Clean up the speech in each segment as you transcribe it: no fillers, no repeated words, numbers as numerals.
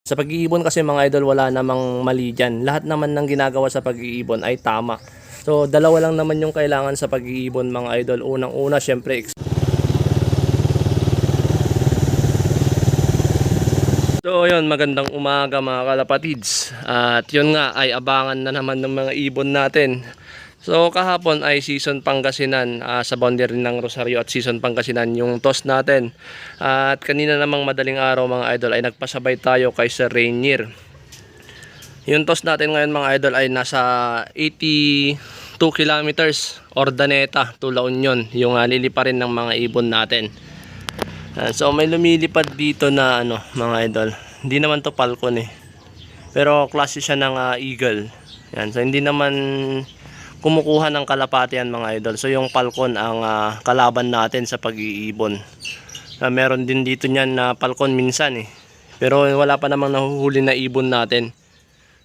Sa pag-iibon kasi mga idol, wala namang mali dyan. Lahat naman ng ginagawa sa pag-iibon ay tama. So dalawa lang naman yung kailangan sa pag-iibon mga idol. Unang-una syempre. So yun, magandang umaga mga kalapatids. At yun nga ay abangan na naman ng mga ibon natin. So kahapon ay season Pangasinan sa boundary ng Rosario at season Pangasinan yung toss natin. At kanina namang madaling araw mga idol ay nagpasabay tayo kay Sir Rainier. Yung toss natin ngayon mga idol ay nasa 82 kilometers Ordaneta to La Union, yung liliparin ng mga ibon natin. So may lumilipad dito na mga idol. Hindi naman to falcon pero klase siya ng eagle. Yan, so hindi naman kumukuha ng kalapati yan mga idol. So yung falcon ang kalaban natin sa pag-iibon. Meron din dito niyan na falcon minsan pero wala pa namang nahuhuli na ibon natin.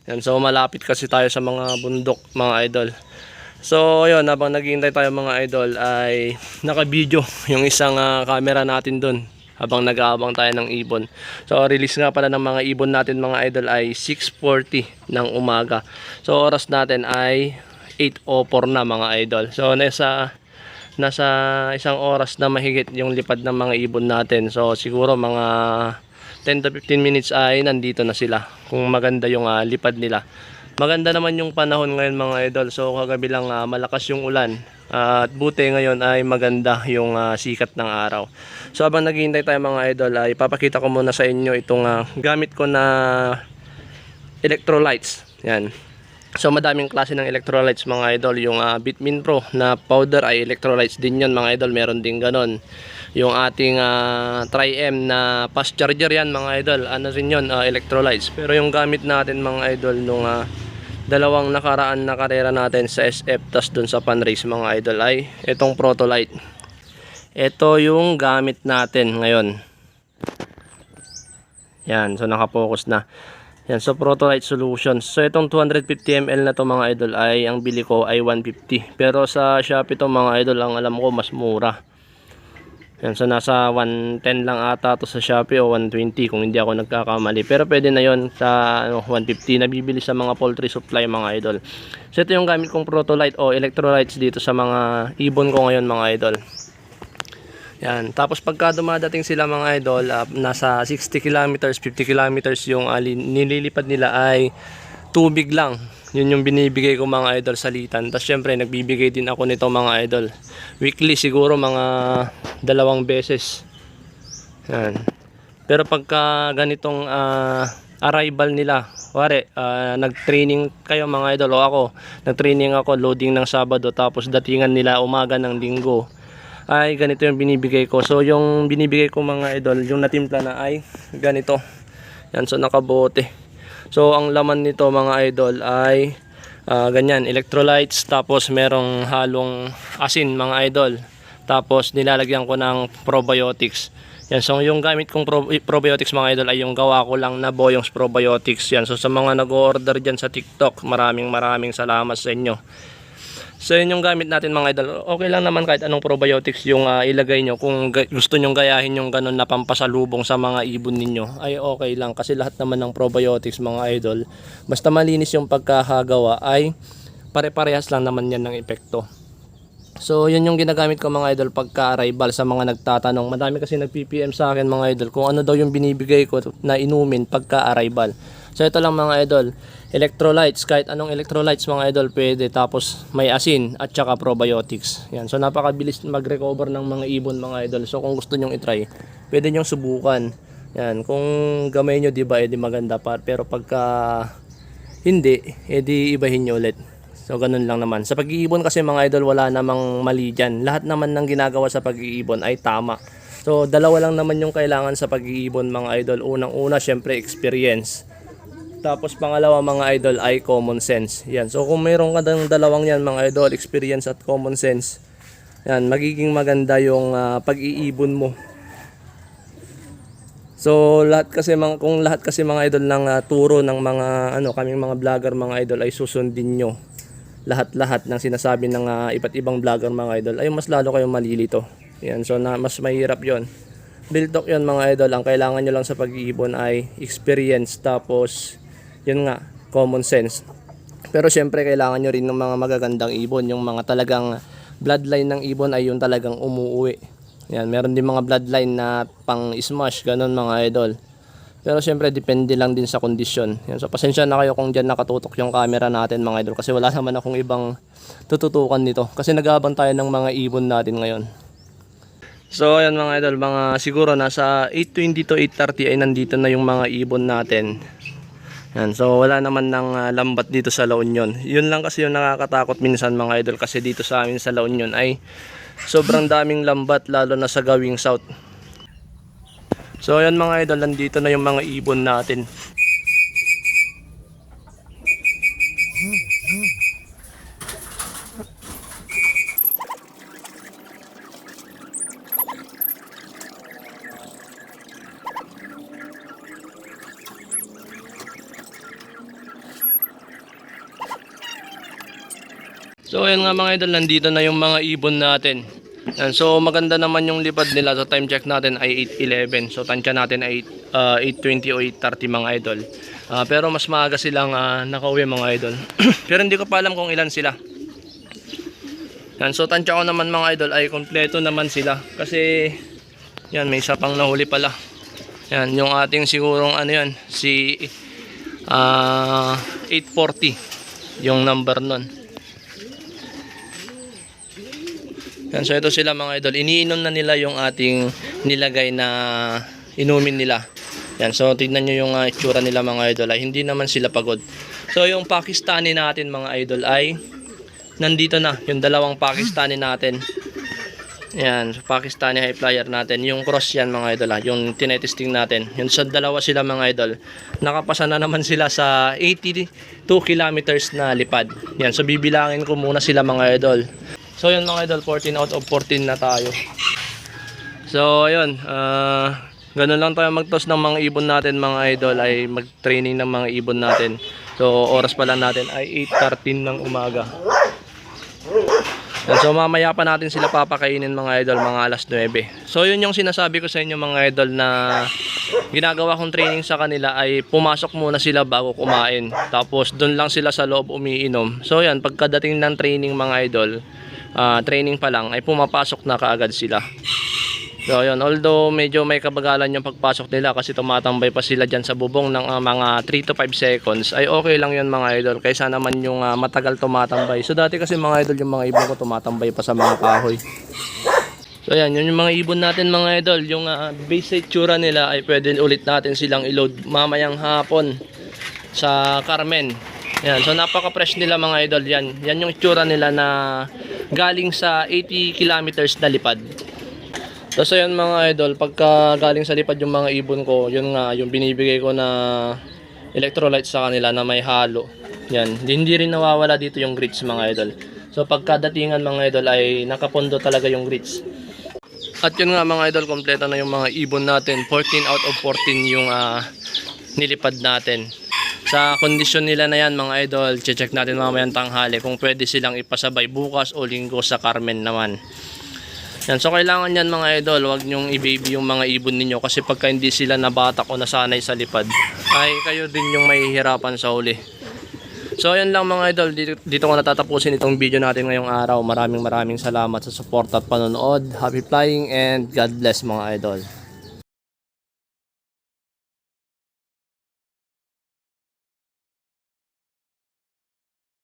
Yan, so malapit kasi tayo sa mga bundok mga idol. So yun, habang naghihintay tayo mga idol ay naka-video yung isang camera natin dun habang nag-aabang tayo ng ibon. So release nga pala ng mga ibon natin mga idol ay 6:40 ng umaga. So oras natin ay 8:04 na mga idol. So nasa isang oras na mahigit yung lipad ng mga ibon natin. So siguro mga 10 to 15 minutes ay nandito na sila kung maganda yung lipad nila. Maganda naman yung panahon ngayon mga idol. So kagabi lang malakas yung ulan. At buti ngayon ay maganda yung sikat ng araw. So habang naghihintay tayo mga idol ay papakita ko muna sa inyo itong gamit ko na electrolytes. Yan. So madaming klase ng electrolytes mga idol. Yung Bitmin Pro na powder ay electrolytes din yun mga idol. Meron din ganon. Yung ating Tri-M na fast charger yan mga idol. Ano rin yun, electrolytes. Pero yung gamit natin mga idol nung dalawang nakaraan na karera natin sa SF tas dun sa Panrace mga idol ay itong Protolite. Ito yung gamit natin ngayon. Yan, so nakapokus na. Yan, so Protolite Solutions. So itong 250 ml na to mga idol ay ang bili ko ay 150. Pero sa Shopee to mga idol ang alam ko mas mura. Yan, so nasa 110 lang ata to sa Shopee o 120 kung hindi ako nagkakamali. Pero pwede na yon sa 150 na bibili sa mga poultry supply mga idol. So ito yung gamit kong Protolite o electrolytes dito sa mga ibon ko ngayon mga idol. Yan, tapos pagka dumadating sila mga idol, nasa 60 kilometers, 50 kilometers yung nililipad nila ay tubig lang. Yun yung binibigay ko mga idol sa litan. Tapos syempre nagbibigay din ako nito mga idol. Weekly siguro mga 2 beses. Yan. Pero pagka ganitong arrival nila, wari, nag-training kayo mga idol o ako, nag-training ako, loading ng Sabado tapos datingan nila umaga ng Linggo, ay ganito yung binibigay ko. So yung binibigay ko mga idol, yung natimpla na ay ganito. Yan, so nakabote. So ang laman nito mga idol ay ganyan, electrolytes, tapos merong halong asin mga idol. Tapos nilalagyan ko ng probiotics. Yan, so yung gamit kong probiotics mga idol ay yung gawa ko lang na Boyong's Probiotics. Yan, so sa mga nag-order dyan sa TikTok, maraming salamat sa inyo. So yun yung gamit natin mga idol. Okay lang naman kahit anong probiotics yung ilagay nyo. Kung gusto nyong gayahin yung ganun na pampasalubong sa mga ibon ninyo, ay okay lang. Kasi lahat naman ng probiotics mga idol, basta malinis yung pagkakagawa, ay pare-parehas lang naman yan ng epekto. So yun yung ginagamit ko mga idol pagka-arrival sa mga nagtatanong. Madami kasi nag-PPM sa akin mga idol kung ano daw yung binibigay ko na inumin pagka-arrival. So ito lang mga idol, electrolytes, kahit anong electrolytes mga idol pwede, tapos may asin at saka probiotics. Yan, so napakabilis mag-recover ng mga ibon mga idol. So kung gusto nyong i-try, pwede nyong subukan. Yan, kung gamay nyo diba edi maganda pa, pero pagka hindi, edi ibahin nyo ulit. So ganun lang naman. Sa pag-iibon kasi mga idol wala namang mali dyan. Lahat naman ng ginagawa sa pag-iibon ay tama. So dalawa lang naman yung kailangan sa pag-iibon mga idol. Unang-una syempre experience. Tapos pangalawa mga idol ay common sense. Yan. So kung mayroon ka ng dalawang yan mga idol, experience at common sense, yan, magiging maganda yung pag-iibon mo. So kung lahat kasi mga idol ng turo ng mga kaming mga vlogger mga idol ay susundin nyo, lahat ng sinasabi ng iba't ibang vlogger mga idol, ay mas lalo kayong malilito. Yan, so mas mahirap 'yon. real talk yun mga idol. Ang kailangan nyo lang sa pag-iibon ay experience, tapos yun nga, common sense. Pero syempre kailangan nyo rin ng mga magagandang ibon. Yung mga talagang bloodline ng ibon ay yung talagang umuwi. Yan, meron din mga bloodline na pang smash, ganun mga idol. Pero syempre depende lang din sa kondisyon. Yan, so pasensya na kayo kung dyan nakatutok yung camera natin mga idol, kasi wala naman akong ibang tututukan nito. Kasi nag-aabang tayo ng mga ibon natin ngayon. So ayan mga idol, mga siguro nasa 8:20 to 8:30 ay nandito na yung mga ibon natin. Yan, so wala naman ng lambat dito sa La Union. Yun lang kasi yung nakakatakot minsan mga idol, kasi dito sa amin sa La Union ay sobrang daming lambat, lalo na sa gawing south. So ayan mga idol, nandito na yung mga ibon natin. So ayan nga mga idol, nandito na yung mga ibon natin. Yan, so maganda naman yung lipad nila. So time check natin ay 8:11. So tansya natin ay 8:20 o 8:30 mga idol. Pero mas maaga silang nakauwi mga idol. Pero hindi ko pa alam kung ilan sila. Yan, so tansya ko naman mga idol ay kompleto naman sila. Kasi yan, may isa pang nahuli pala. Yan, yung ating sigurong ano yan, si 840 yung number nun. Yan, so ito sila mga idol. Iniinom na nila yung ating nilagay na inumin nila. Yan, so tignan nyo yung itsura nila mga idol. Ay, hindi naman sila pagod. So yung Pakistani natin mga idol ay nandito na. Yung dalawang Pakistani natin. Yan, so Pakistani high flyer natin. Yung cross yan mga idol. Yung tinetesting natin. Yung sa dalawa sila mga idol. Nakapasa na naman sila sa 82 kilometers na lipad. Yan, so bibilangin ko muna sila mga idol. So yun mga idol, 14 out of 14 na tayo. So ayun, ganun lang tayo mag-toss ng mga ibon natin mga idol, ay mag-training ng mga ibon natin. So oras pa lang natin ay 8:13 ng umaga. So mamaya pa natin sila papakainin mga idol, mga alas 9. So yun yung sinasabi ko sa inyo mga idol, na ginagawa kong training sa kanila ay pumasok muna sila bago kumain. Tapos doon lang sila sa loob umiinom. So yan, pagkadating ng training mga idol, training pa lang ay pumapasok na kaagad sila. So yun, although medyo may kabagalan yung pagpasok nila kasi tumatambay pa sila dyan sa bubong ng mga 3 to 5 seconds, ay okay lang yun mga idol, kaysa naman yung matagal tumatambay. So dati kasi mga idol, yung mga ibon ko tumatambay pa sa mga kahoy. So yan, yun yung mga ibon natin mga idol. Yung base itsura nila ay pwede ulit natin silang i-load mamayang hapon sa Carmen. Yan, so napaka-fresh nila mga idol. Yan yung itsura nila na galing sa 80 kilometers na lipad. So yan mga idol, pagka galing sa lipad yung mga ibon ko, yun nga yung binibigay ko na electrolytes sa kanila na may halo. Yan, hindi rin nawawala dito yung grits mga idol. So pagkadatingan mga idol ay nakapondo talaga yung grits. At yun nga mga idol, kompleto na yung mga ibon natin. 14 out of 14 yung nilipad natin. Sa kondisyon nila na yan mga idol, check natin mamayang tanghali kung pwede silang ipasabay bukas o linggo sa Carmen naman. Yan, so kailangan yan mga idol, huwag nyong i-baby yung mga ibon ninyo, kasi pagka hindi sila nabatak o nasanay sa lipad ay kayo din yung mahihirapan sa huli. So yan lang mga idol, dito ko natatapusin itong video natin ngayong araw. Maraming salamat sa support at panonood. Happy flying and God bless mga idol.